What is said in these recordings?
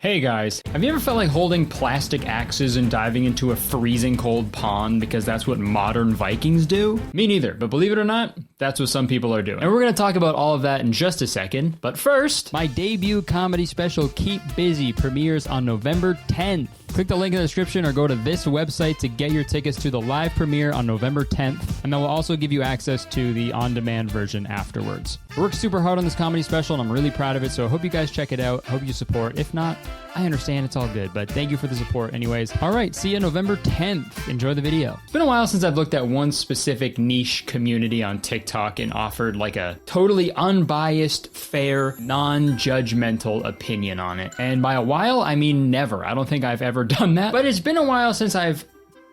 Hey guys, have you ever felt like holding plastic axes and diving into a freezing cold pond because that's what modern Vikings do? Me neither, but believe it or not, that's what some people are doing. And we're going to talk about all of that in just a second, but first, my debut comedy special, Keep Busy, premieres on November 10th. Click the link in the description or go to this website to get your tickets to the live premiere on November 10th, and that will also give you access to the on-demand version afterwards. I worked super hard on this comedy special, and I'm really proud of it, so I hope you guys check it out. I hope you support. If not, I understand, it's all good, but thank you for the support anyways. All right, see you November 10th. Enjoy the video. It's been a while since I've looked at one specific niche community on TikTok and offered like a totally unbiased, fair, non-judgmental opinion on it. And by a while, I mean never. I don't think I've ever done that, but it's been a while since I've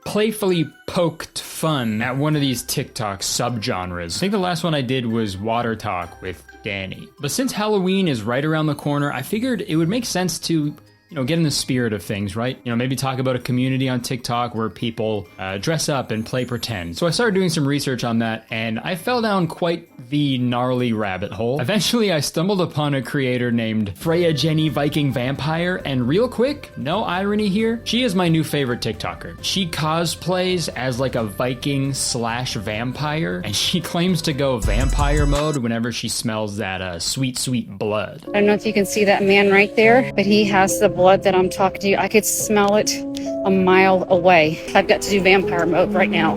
playfully poked fun at one of these TikTok subgenres. I think the last one I did was Water Talk with Danny. But since Halloween is right around the corner, I figured it would make sense to get in the spirit of things, right? Maybe talk about a community on TikTok where people dress up and play pretend. So I started doing some research on that, and I fell down quite the gnarly rabbit hole. Eventually, I stumbled upon a creator named Freya Jenny Viking Vampire, and real quick, no irony here, she is my new favorite TikToker. She cosplays as like a Viking / vampire, and she claims to go vampire mode whenever she smells that sweet, sweet blood. I don't know if you can see that man right there, but he has the blood that I'm talking to you. I could smell it a mile away. I've got to do vampire mode right now.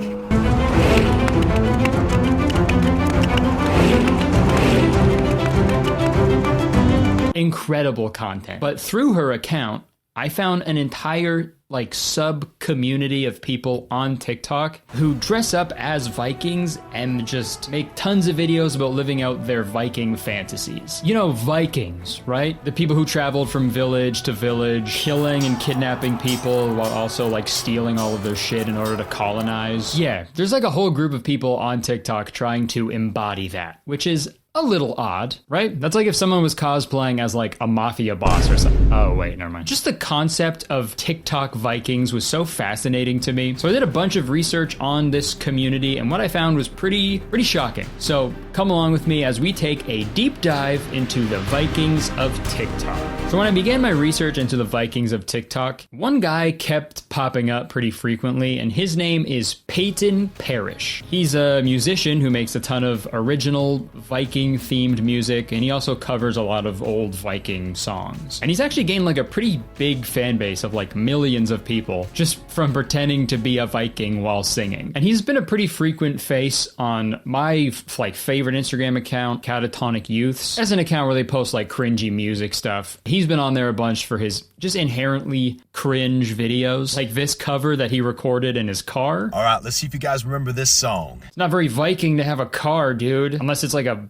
Incredible content. But through her account, I found an entire sub-community of people on TikTok who dress up as Vikings and just make tons of videos about living out their Viking fantasies. You know, Vikings, right? The people who traveled from village to village, killing and kidnapping people while also stealing all of their shit in order to colonize. Yeah, there's a whole group of people on TikTok trying to embody that, which is a little odd, right? That's like if someone was cosplaying as a mafia boss or something. Oh, wait, never mind. Just the concept of TikTok Vikings was so fascinating to me. So I did a bunch of research on this community, and what I found was pretty shocking. So come along with me as we take a deep dive into the Vikings of TikTok. So when I began my research into the Vikings of TikTok, one guy kept popping up pretty frequently, and his name is Peyton Parrish. He's a musician who makes a ton of original Viking-themed music, and he also covers a lot of old Viking songs. And he's actually gained a pretty big fan base of millions of people just from pretending to be a Viking while singing. And he's been a pretty frequent face on my favorite Instagram account, Catatonic Youths. That's an account where they post cringy music stuff. He's been on there a bunch for his just inherently cringe videos, like this cover that he recorded in his car. All right, let's see if you guys remember this song. It's not very Viking to have a car, dude, unless it's a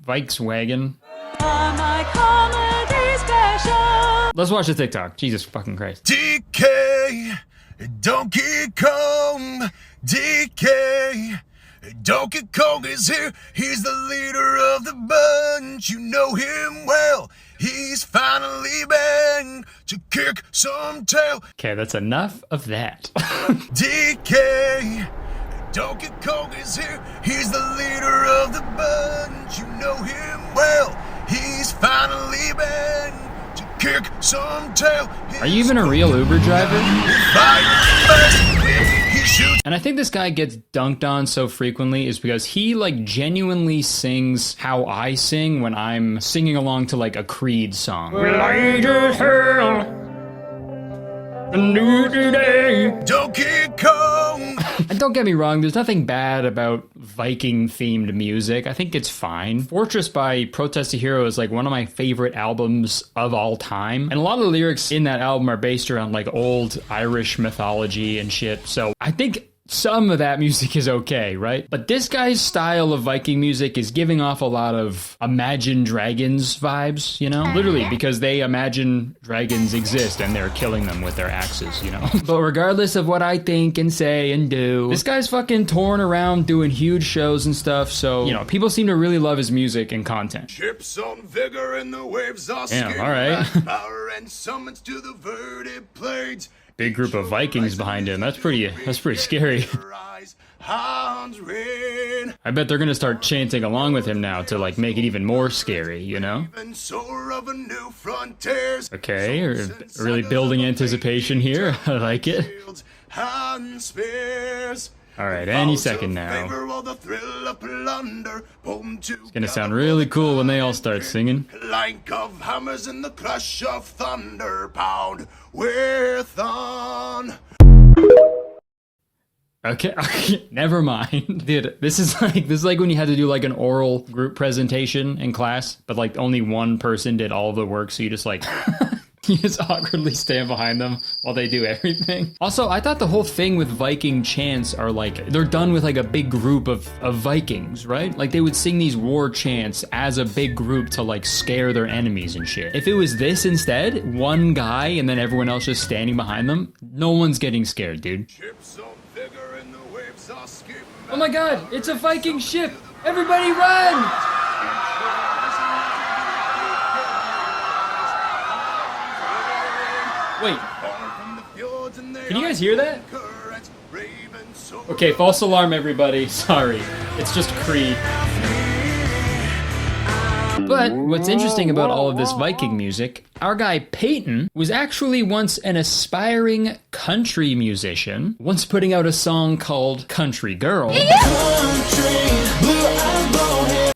Volkswagen. Let's watch the TikTok. Jesus fucking Christ. DK, Donkey Kong, DK, Donkey Kong is here. He's the leader of the bunch. You know him well. He's finally been to kick some tail. Okay, that's enough of that. DK, Donkey Kong is here. He's the leader of the bunch. You know him well. He's finally been to kick some tail. Are you even a real Uber driver? And I think this guy gets dunked on so frequently is because he genuinely sings how I sing when I'm singing along to a Creed song. Will I just hell and do today? Donkey Kong. And don't get me wrong, there's nothing bad about Viking-themed music. I think it's fine. Fortress by Protest to Hero is one of my favorite albums of all time. And a lot of the lyrics in that album are based around old Irish mythology and shit. So I think some of that music is okay, right? But this guy's style of Viking music is giving off a lot of Imagine Dragons vibes, Literally, because they imagine dragons exist and they're killing them with their axes, But regardless of what I think and say and do, this guy's fucking touring around doing huge shows and stuff, so, people seem to really love his music and content. Ships on vigor and the waves are all right. power and summons to the verdant plains. big group of Vikings behind him. That's pretty scary. I bet they're gonna start chanting along with him now to like make it even more scary, you know? Okay, really building anticipation here. I like it. Alright, any second now. It's gonna sound really cool when they all start singing. Clank of hammers and the crush of thunder pound with on. Okay, never mind. Dude, this is like when you had to do like an oral group presentation in class, but like only one person did all the work, so you just like you just awkwardly stand behind them while they do everything. Also, I thought the whole thing with Viking chants are like, they're done with like a big group of Vikings, right? Like they would sing these war chants as a big group to like scare their enemies and shit. If it was this instead, one guy and then everyone else just standing behind them, no one's getting scared, dude. Oh my god, it's a Viking ship! Everybody run! Wait, can you guys hear that? Okay, false alarm everybody, sorry. It's just Creed. But what's interesting about all of this Viking music, our guy Peyton was actually once an aspiring country musician, once putting out a song called Country Girl.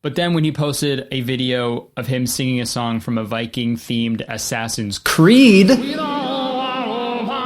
But then when he posted a video of him singing a song from a Viking-themed Assassin's Creed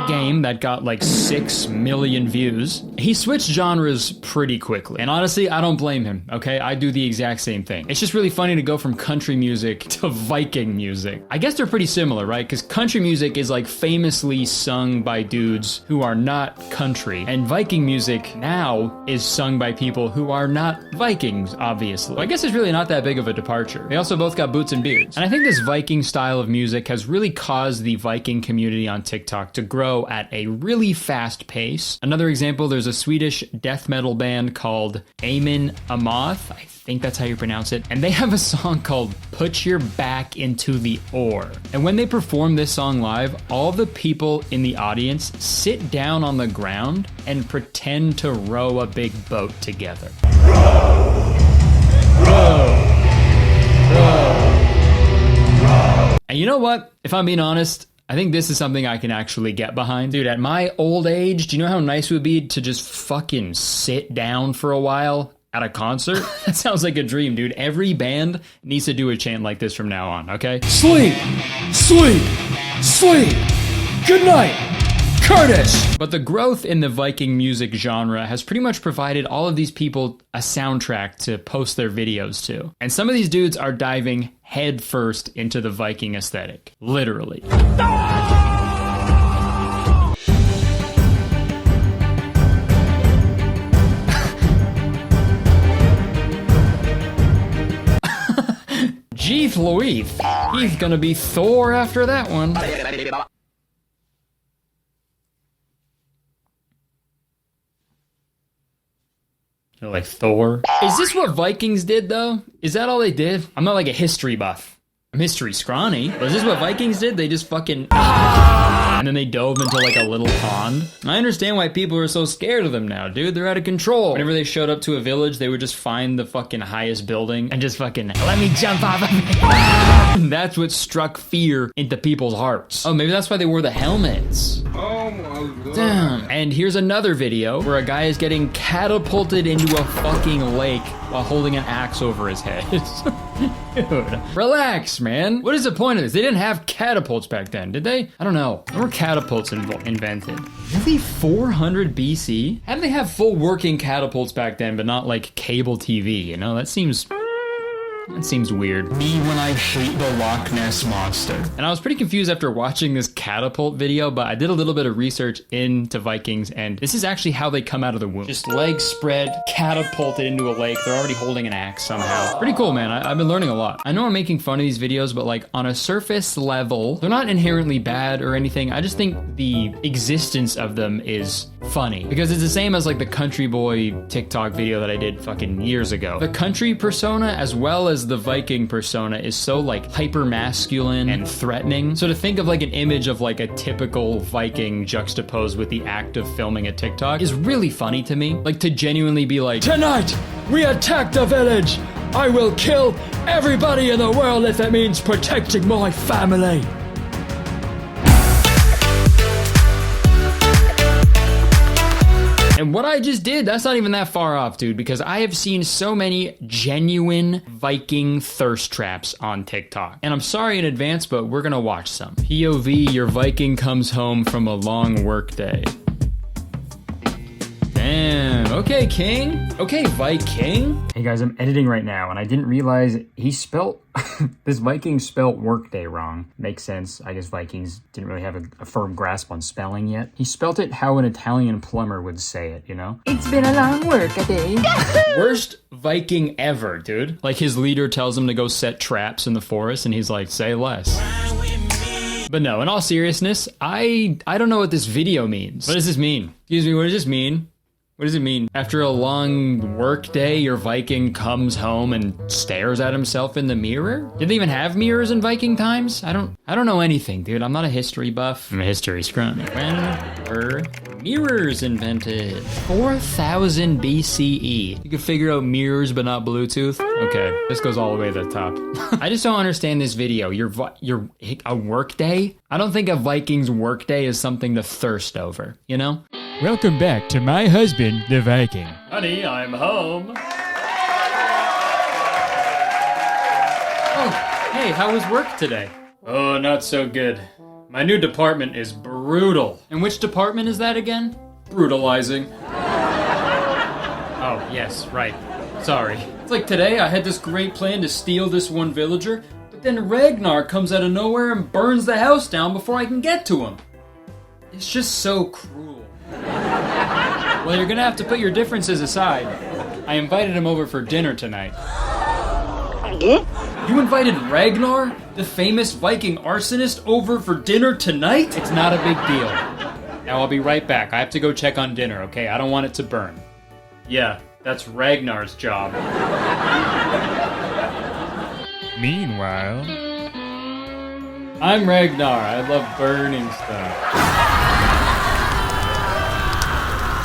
game that got like 6 million views, he switched genres pretty quickly. And honestly, I don't blame him, okay? I do the exact same thing. It's just really funny to go from country music to Viking music. I guess they're pretty similar, right? Because country music is like famously sung by dudes who are not country. And Viking music now is sung by people who are not Vikings, obviously. I guess it's really not that big of a departure. They also both got boots and beards. And I think this Viking style of music has really caused the Viking community on TikTok to grow at a really fast pace. Another example, there's a Swedish death metal band called Aiman Amoth. I think that's how you pronounce it. And they have a song called Put Your Back Into the Oar. And when they perform this song live, all the people in the audience sit down on the ground and pretend to row a big boat together. Row! And you know what? If I'm being honest, I think this is something I can actually get behind. Dude, at my old age, do you know how nice it would be to just fucking sit down for a while at a concert? That sounds like a dream, dude. Every band needs to do a chant like this from now on, okay? Sleep! Sleep! Sleep! Good night! Kurtis! But the growth in the Viking music genre has pretty much provided all of these people a soundtrack to post their videos to. And some of these dudes are diving headfirst into the Viking aesthetic. Literally. Jeez Louise, he's gonna be Thor after that one. You're like Thor. Is this what Vikings did though? Is that all they did? I'm not like a history buff. I'm history scrawny. But is this what Vikings did? They just fucking and then they dove into like a little pond. I understand why people are so scared of them now, dude. They're out of control. Whenever they showed up to a village, they would just find the fucking highest building and just fucking, let me jump off of it. And that's what struck fear into people's hearts. Oh, maybe that's why they wore the helmets. Oh my god. Damn. And here's another video where a guy is getting catapulted into a fucking lake while holding an axe over his head. Dude, relax, man. What is the point of this? They didn't have catapults back then, did they? I don't know. When were catapults invented? Really? 400 BC? How did they have full working catapults back then, but not like cable TV, you know? That seems weird. Me when I hate the Loch Ness Monster. And I was pretty confused after watching this catapult video, but I did a little bit of research into Vikings, and this is actually how they come out of the womb. Just legs spread, catapulted into a lake. They're already holding an axe somehow. Pretty cool, man. I've been learning a lot. I know I'm making fun of these videos, but like on a surface level, they're not inherently bad or anything. I just think the existence of them is funny, because it's the same as like the country boy TikTok video that I did fucking years ago. The country persona as well as the Viking persona is so like hyper masculine and threatening. So to think of like an image of of like a typical Viking juxtaposed with the act of filming a TikTok is really funny to me. Like to genuinely be like, tonight we attack the village. I will kill everybody in the world if it means protecting my family. And what I just did, that's not even that far off, dude, because I have seen so many genuine Viking thirst traps on TikTok. And I'm sorry in advance, but we're gonna watch some. POV, your Viking comes home from a long work day. Damn, okay, King. Okay, Viking. Hey guys, I'm editing right now, and I didn't realize he spelt, this Viking spelt workday wrong. Makes sense. I guess Vikings didn't really have a firm grasp on spelling yet. He spelt it how an Italian plumber would say it, you know? It's been a long work-a-day. Worst Viking ever, dude. Like his leader tells him to go set traps in the forest, and he's like, say less. But no, in all seriousness, I don't know what this video means. What does this mean? Excuse me, what does this mean? What does it mean? After a long work day, your Viking comes home and stares at himself in the mirror? Did they even have mirrors in Viking times? I don't know anything, dude. I'm not a history buff. I'm a history scrum. When were mirrors invented? 4000 BCE. You can figure out mirrors but not Bluetooth? Okay, this goes all the way to the top. I just don't understand this video. A work day? I don't think a Viking's work day is something to thirst over, you know? Welcome back to my husband, the Viking. Honey, I'm home. Oh, hey, how was work today? Oh, not so good. My new department is brutal. And which department is that again? Brutalizing. Oh, yes, right. Sorry. It's like today I had this great plan to steal this one villager, but then Ragnar comes out of nowhere and burns the house down before I can get to him. It's just so cruel. Well, you're gonna have to put your differences aside. I invited him over for dinner tonight. You invited Ragnar, the famous Viking arsonist, over for dinner tonight? It's not a big deal. Now I'll be right back. I have to go check on dinner, okay? I don't want it to burn. Yeah, that's Ragnar's job. Meanwhile, I'm Ragnar. I love burning stuff.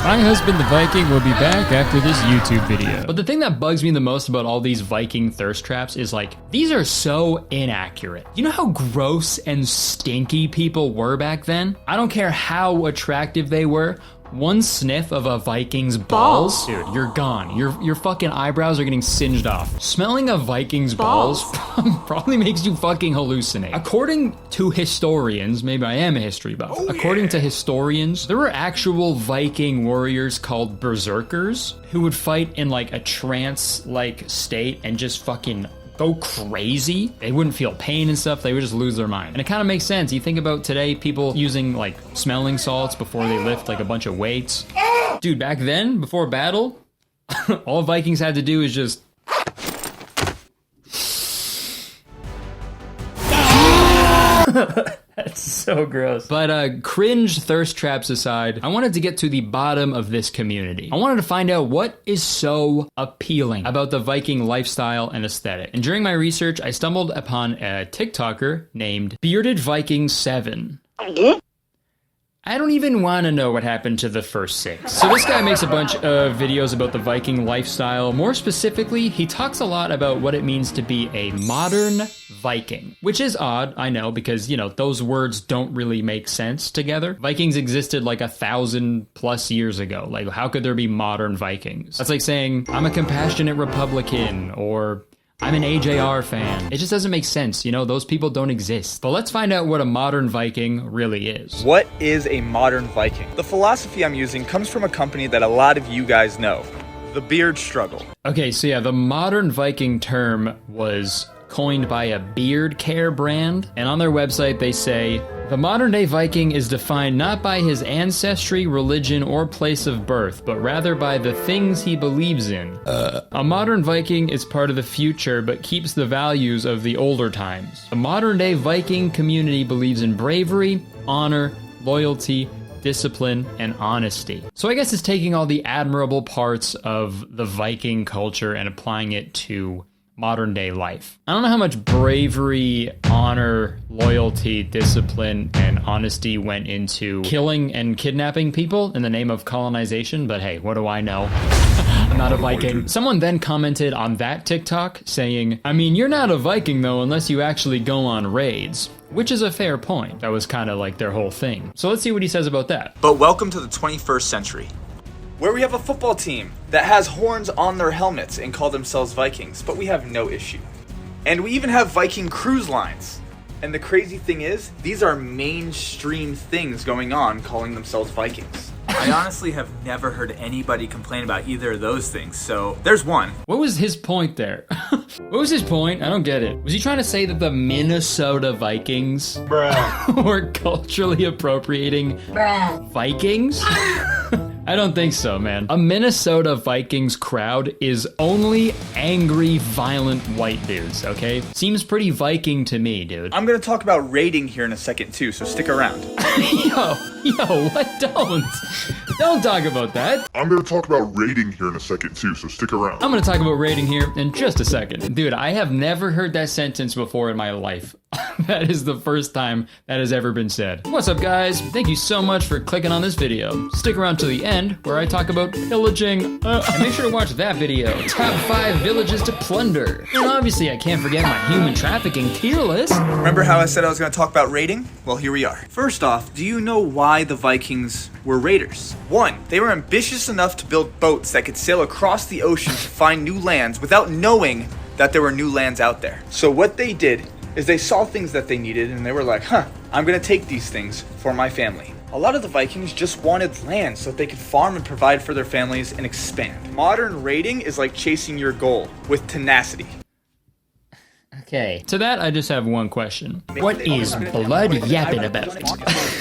my husband, the Viking, will be back after this YouTube video. But the thing that bugs me the most about all these Viking thirst traps is like, these are so inaccurate. You know how gross and stinky people were back then? I don't care how attractive they were. One sniff of a Viking's balls, dude, you're gone. Your fucking eyebrows are getting singed off. Smelling a Viking's balls probably makes you fucking hallucinate. According to historians, maybe I am a history buff. According to historians, there were actual Viking warriors called berserkers who would fight in like a trance-like state and just fucking go crazy. They wouldn't feel pain and stuff. They would just lose their mind. And it kind of makes sense. You think about today, people using like smelling salts before they lift like a bunch of weights. Dude, back then, before battle, all Vikings had to do is just... That's so gross. But cringe thirst traps aside, I wanted to get to the bottom of this community. I wanted to find out what is so appealing about the Viking lifestyle and aesthetic. And during my research, I stumbled upon a TikToker named Bearded Viking 7. I don't even want to know what happened to the first 6. So this guy makes a bunch of videos about the Viking lifestyle. More specifically, he talks a lot about what it means to be a modern Viking, which is odd, I know, because, you know, those words don't really make sense together. Vikings existed like 1,000+ years ago. Like, how could there be modern Vikings? That's like saying, I'm a compassionate Republican, or I'm an AJR fan. It just doesn't make sense, you know, those people don't exist. But let's find out what a modern Viking really is. What is a modern Viking? The philosophy I'm using comes from a company that a lot of you guys know, the Beard Struggle. Okay, so yeah, the modern Viking term was coined by a beard care brand, and on their website they say, the modern day Viking is defined not by his ancestry, religion, or place of birth, but rather by the things he believes in. A modern Viking is part of the future, but keeps the values of the older times. The modern day Viking community believes in bravery, honor, loyalty, discipline, and honesty. So I guess it's taking all the admirable parts of the Viking culture and applying it to modern day life. I don't know how much bravery, honor, loyalty, discipline, and honesty went into killing and kidnapping people in the name of colonization, but hey, what do I know? I'm not a Viking. Someone then commented on that TikTok saying, I mean, you're not a Viking though unless you actually go on raids. Which is a fair point. That was kind of like their whole thing. So let's see what he says about that. But welcome to the 21st century, where we have a football team that has horns on their helmets and call themselves Vikings, but we have no issue. And we even have Viking cruise lines. And the crazy thing is, these are mainstream things going on calling themselves Vikings. I honestly have never heard anybody complain about either of those things, so there's one. What was his point there? What was his point? I don't get it. Was he trying to say that the Minnesota Vikings were culturally appropriating Vikings? I don't think so, man. A Minnesota Vikings crowd is only angry, violent white dudes, okay? Seems pretty Viking to me, dude. I'm gonna talk about raiding here in a second too, so stick around. Yo, what? Don't talk about that. I'm gonna talk about raiding here in a second too, so stick around. I'm gonna talk about raiding here in just a second. Dude, I have never heard that sentence before in my life. That is the first time that has ever been said. What's up, guys? Thank you so much for clicking on this video. Stick around to the end where I talk about pillaging. And make sure to watch that video, Top 5 Villages to Plunder. And obviously, I can't forget my human trafficking tier list. Remember how I said I was gonna talk about raiding? Well, here we are. First off, do you know why the Vikings were raiders? 1, they were ambitious enough to build boats that could sail across the ocean to find new lands without knowing that there were new lands out there. So what they did is they saw things that they needed and they were like, I'm gonna take these things for my family. A lot of the Vikings just wanted land so that they could farm and provide for their families and expand. Modern raiding is like chasing your goal with tenacity. Okay. To that, I just have one question. What is blood yapping about?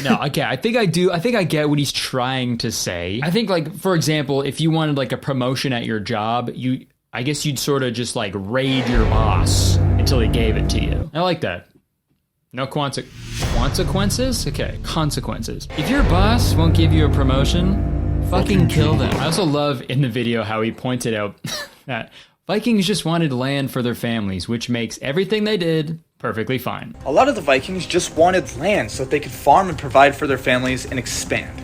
No, okay, I think I do. I think I get what he's trying to say. I think, like, for example, if you wanted, like, a promotion at your job, I guess you'd sort of just, like, raid your boss until he gave it to you. I like that. No consequences? Okay, consequences. If your boss won't give you a promotion, fucking kill them. I also love in the video how he pointed out that Vikings just wanted land for their families, which makes everything they did perfectly fine. A lot of the Vikings just wanted land so that they could farm and provide for their families and expand.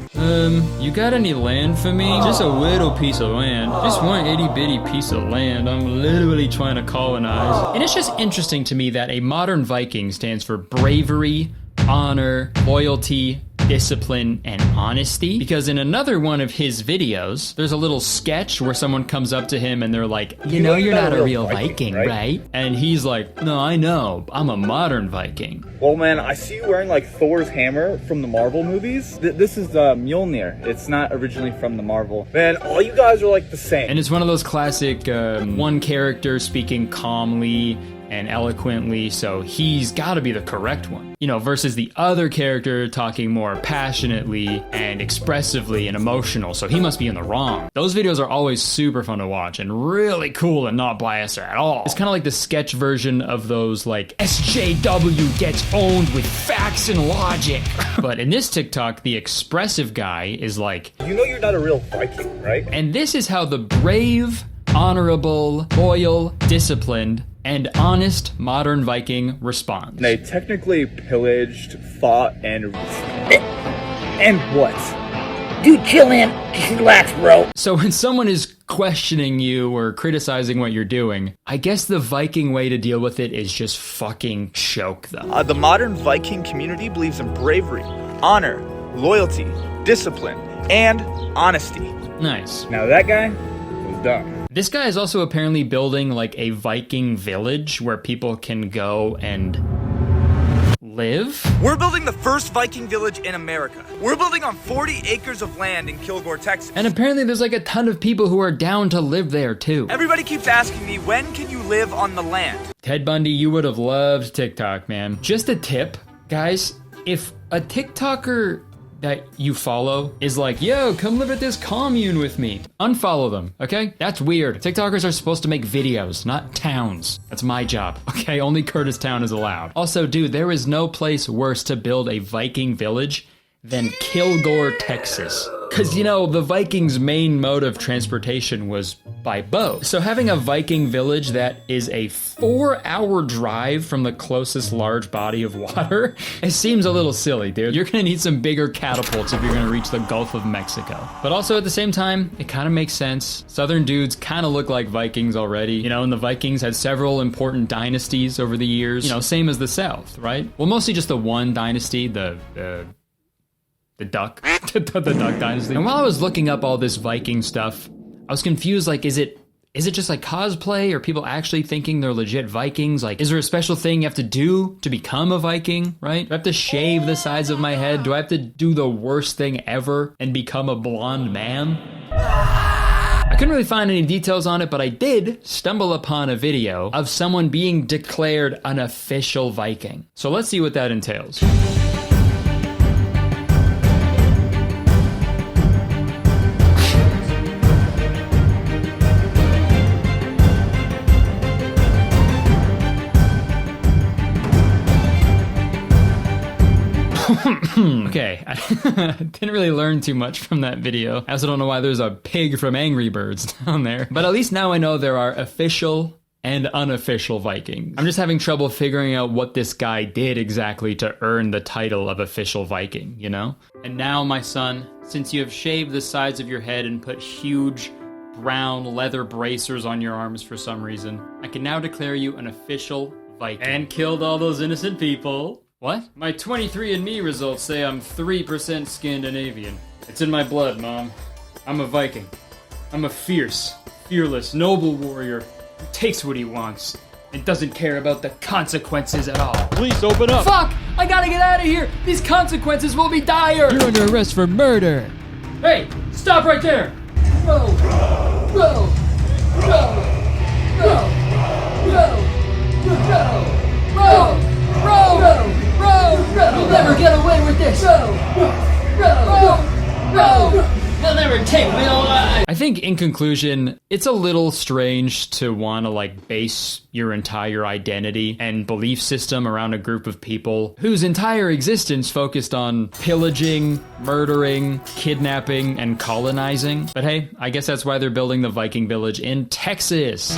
You got any land for me? Just a little piece of land. Just one itty bitty piece of land. I'm literally trying to colonize. And it's just interesting to me that a modern Viking stands for bravery, honor, loyalty, discipline, and honesty. Because in another one of his videos, there's a little sketch where someone comes up to him and they're like, you know you're not a real Viking, right? And he's like, no, I know. I'm a modern Viking. Well, man, I see you wearing like Thor's hammer from the Marvel movies. This is Mjolnir. It's not originally from the Marvel. Man, all you guys are like the same. And it's one of those classic one character speaking calmly and eloquently, so he's gotta be the correct one. You know, versus the other character talking more passionately and expressively and emotional, so he must be in the wrong. Those videos are always super fun to watch and really cool and not biased at all. It's kind of like the sketch version of those, like, SJW gets owned with facts and logic. But in this TikTok, the expressive guy is like, you know you're not a real Viking, right? And this is how the brave, honorable, loyal, disciplined, and honest modern Viking responds. They technically pillaged, fought, and what? Dude, chill, man. Just relax, bro. So when someone is questioning you or criticizing what you're doing, I guess the Viking way to deal with it is just fucking choke them. The modern Viking community believes in bravery, honor, loyalty, discipline, and honesty. Nice. Now that guy was dumb. This guy is also apparently building like a Viking village where people can go and live. We're building the first Viking village in America. We're building on 40 acres of land in Kilgore, Texas. And apparently there's like a ton of people who are down to live there too. Everybody keeps asking me, when can you live on the land? Ted Bundy, you would have loved TikTok, man. Just a tip, guys, if a TikToker that you follow is like, yo, come live at this commune with me, unfollow them, okay? That's weird. TikTokers are supposed to make videos, not towns. That's my job, okay? Only Kurtis town is allowed. Also, dude, there is no place worse to build a Viking village than Kilgore, Texas. Because, you know, the Vikings' main mode of transportation was by boat. So having a Viking village that is a 4-hour drive from the closest large body of water, it seems a little silly, dude. You're gonna need some bigger catapults if you're gonna reach the Gulf of Mexico. But also at the same time, it kind of makes sense. Southern dudes kind of look like Vikings already, you know, and the Vikings had several important dynasties over the years, you know, same as the South, right? Well, mostly just the one dynasty, the Duck, the Duck Dynasty. And while I was looking up all this Viking stuff, I was confused, like, is it just like cosplay? Are people actually thinking they're legit Vikings? Like, is there a special thing you have to do to become a Viking, right? Do I have to shave the sides of my head? Do I have to do the worst thing ever and become a blonde man? I couldn't really find any details on it, but I did stumble upon a video of someone being declared an official Viking. So let's see what that entails. Okay, I didn't really learn too much from that video. I also don't know why there's a pig from Angry Birds down there. But at least now I know there are official and unofficial Vikings. I'm just having trouble figuring out what this guy did exactly to earn the title of official Viking, you know? And now, my son, since you have shaved the sides of your head and put huge brown leather bracers on your arms for some reason, I can now declare you an official Viking. And killed all those innocent people. What? My 23andMe results say I'm 3% Scandinavian. It's in my blood, Mom. I'm a Viking. I'm a fierce, fearless, noble warrior who takes what he wants and doesn't care about the consequences at all. Please open up. Fuck! I gotta get out of here! These consequences will be dire! You're under arrest for murder. Hey! Stop right there! Row! Row! Row! Row! Row! Row! Row! Row! You'll never get away with this! They'll never take me alive! I think, in conclusion, it's a little strange to want to, like, base your entire identity and belief system around a group of people whose entire existence focused on pillaging, murdering, kidnapping, and colonizing. But hey, I guess that's why they're building the Viking village in Texas.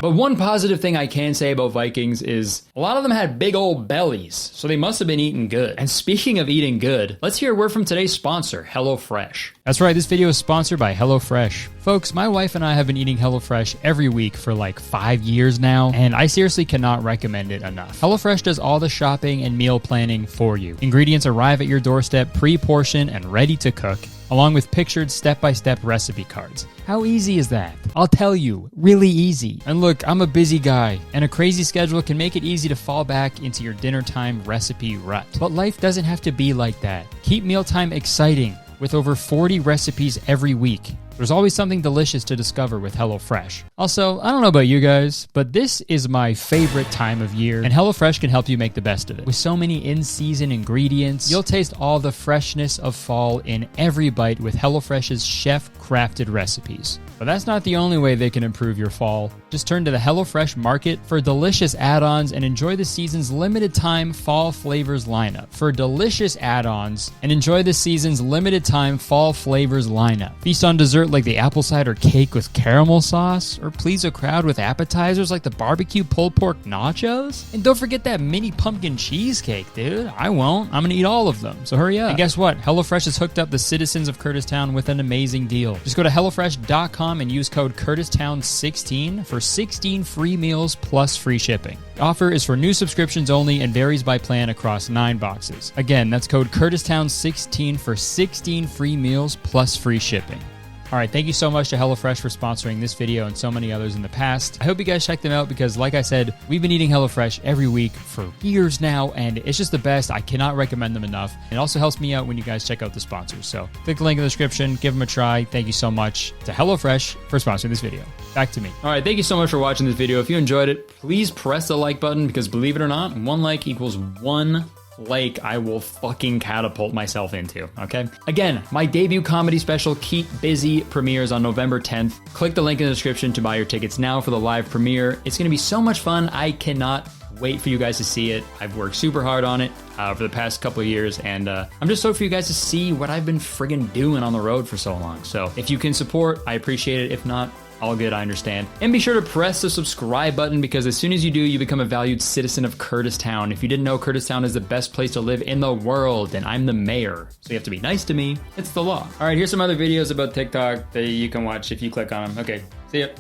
But one positive thing I can say about Vikings is a lot of them had big old bellies, so they must have been eating good. And speaking of eating good, let's hear a word from today's sponsor, HelloFresh. That's right, this video is sponsored by HelloFresh. Folks, my wife and I have been eating HelloFresh every week for like 5 years now, and I seriously cannot recommend it enough. HelloFresh does all the shopping and meal planning for you. Ingredients arrive at your doorstep pre-portioned and ready to cook, along with pictured step-by-step recipe cards. How easy is that? I'll tell you, really easy. And look, I'm a busy guy, and a crazy schedule can make it easy to fall back into your dinner time recipe rut. But life doesn't have to be like that. Keep mealtime exciting with over 40 recipes every week. There's always something delicious to discover with HelloFresh. Also, I don't know about you guys, but this is my favorite time of year, and HelloFresh can help you make the best of it. With so many in-season ingredients, you'll taste all the freshness of fall in every bite with HelloFresh's chef-crafted recipes. But that's not the only way they can improve your fall. Just turn to the HelloFresh Market for delicious add-ons and enjoy the season's limited-time fall flavors lineup. For delicious add-ons and enjoy the season's limited-time fall flavors lineup. Feast on dessert like the apple cider cake with caramel sauce, or please a crowd with appetizers like the barbecue pulled pork nachos. And don't forget that mini pumpkin cheesecake, dude. I won't. I'm gonna eat all of them, so hurry up. And guess what? HelloFresh has hooked up the citizens of Kurtistown with an amazing deal. Just go to HelloFresh.com and use code Kurtistown16 for 16 free meals plus free shipping. The offer is for new subscriptions only and varies by plan across 9 boxes. Again, that's code Kurtistown16 for 16 free meals plus free shipping. All right, thank you so much to HelloFresh for sponsoring this video and so many others in the past. I hope you guys check them out because, like I said, we've been eating HelloFresh every week for years now, and it's just the best. I cannot recommend them enough. It also helps me out when you guys check out the sponsors. So click the link in the description, give them a try. Thank you so much to HelloFresh for sponsoring this video. Back to me. All right, thank you so much for watching this video. If you enjoyed it, please press the like button because, believe it or not, 1 like equals 1 lake I will fucking catapult myself into, okay? Again, my debut comedy special, Keep Busy, premieres on November 10th. Click the link in the description to buy your tickets now for the live premiere. It's gonna be so much fun, I cannot wait for you guys to see it. I've worked super hard on it for the past couple of years, and I'm just stoked for you guys to see what I've been friggin' doing on the road for so long. So if you can support, I appreciate it. If not, all good, I understand. And be sure to press the subscribe button, because as soon as you do, you become a valued citizen of Kurtistown. If you didn't know, Kurtistown is the best place to live in the world, and I'm the mayor. So you have to be nice to me. It's the law. All right, here's some other videos about TikTok that you can watch if you click on them. Okay, see ya.